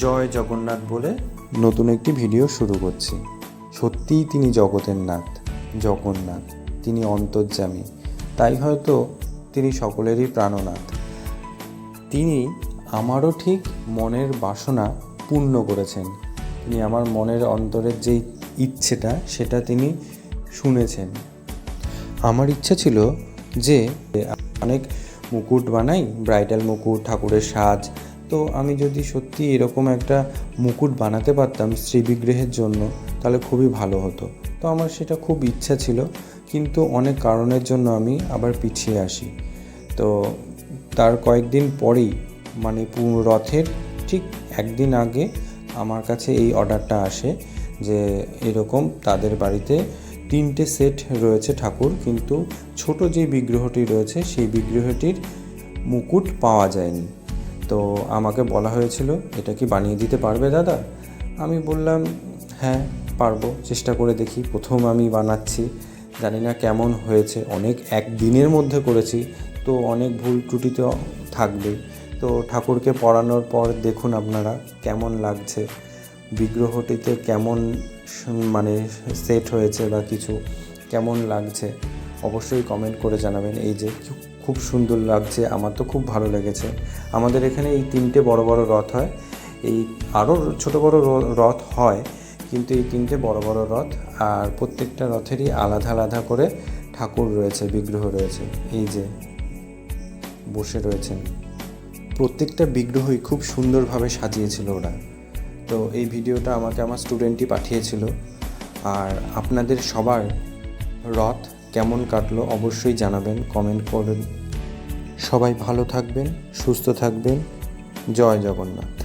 জয় জগন্নাথ বলে নতুন একটি ভিডিও শুরু করছি। সত্যিই তিনি জগতের নাথ, জগন্নাথ, তিনি অন্তর্যামী, তাই হয়তো তিনি সকলেরই প্রাণনাথ। তিনি আমারও ঠিক মনের বাসনা পূর্ণ করেছেন। তিনি আমার মনের অন্তরের যেই ইচ্ছেটা সেটা তিনি শুনেছেন। আমার ইচ্ছা ছিল যে অনেক মুকুট বানাই, ব্রাইডাল মুকুট, ঠাকুরের সাজ। তো আমি যদি সত্যি এরকম একটা মুকুট বানাতে পারতাম শ্রী বিগ্রহের জন্য, তাহলে খুবই ভালো হতো। তো আমার সেটা খুব ইচ্ছা ছিল, কিন্তু অনেক কারণের জন্য আমি আবার পিছিয়ে আসি। তো তার কয়েকদিন পরেই, মানে রথের ঠিক একদিন আগে আমার কাছে এই অর্ডারটা আসে যে এরকম তাদের বাড়িতে 3টে সেট রয়েছে ঠাকুর, কিন্তু ছোট যে বিগ্রহটি রয়েছে সেই বিগ্রহটির মুকুট পাওয়া যায়নি। তো আমাকে বলা হয়েছিল, এটা কি বানিয়ে দিতে পারবে দাদা? আমি বললাম হ্যাঁ পারবো, চেষ্টা করে দেখি। প্রথম আমি বানাচ্ছি, জানি না কেমন হয়েছে। একদিনের মধ্যে করেছি, তো অনেক ভুল ত্রুটি তো থাকবেই। তো ঠাকুরকে পরানোর পর দেখুন আপনারা কেমন লাগছে, বিগ্রহটিতে কেমন মানে সেট হয়েছে বা কিছু কেমন লাগছে অবশ্যই কমেন্ট করে জানাবেন। এই যে খুব সুন্দর লাগছে, আমার তো খুব ভালো লেগেছে। আমাদের এখানে এই 3টে বড় বড় রথ হয়, এই আরও ছোট বড় রথ হয়, কিন্তু এই 3টে বড় বড় রথ, আর প্রত্যেকটা রথেরই আলাদা আলাদা করে ঠাকুর রয়েছে, বিগ্রহ রয়েছে। এই যে বসে রয়েছেন, প্রত্যেকটা বিগ্রহই খুব সুন্দরভাবে সাজিয়েছিল ওরা। তো এই ভিডিওটা আমাকে আমার স্টুডেন্টই পাঠিয়েছিল। আর আপনাদের সবার রথ কেমন কাটলো অবশ্যই জানাবেন, কমেন্ট করুন। সবাই ভালো থাকবেন, সুস্থ থাকবেন। জয় জগন্নাথ।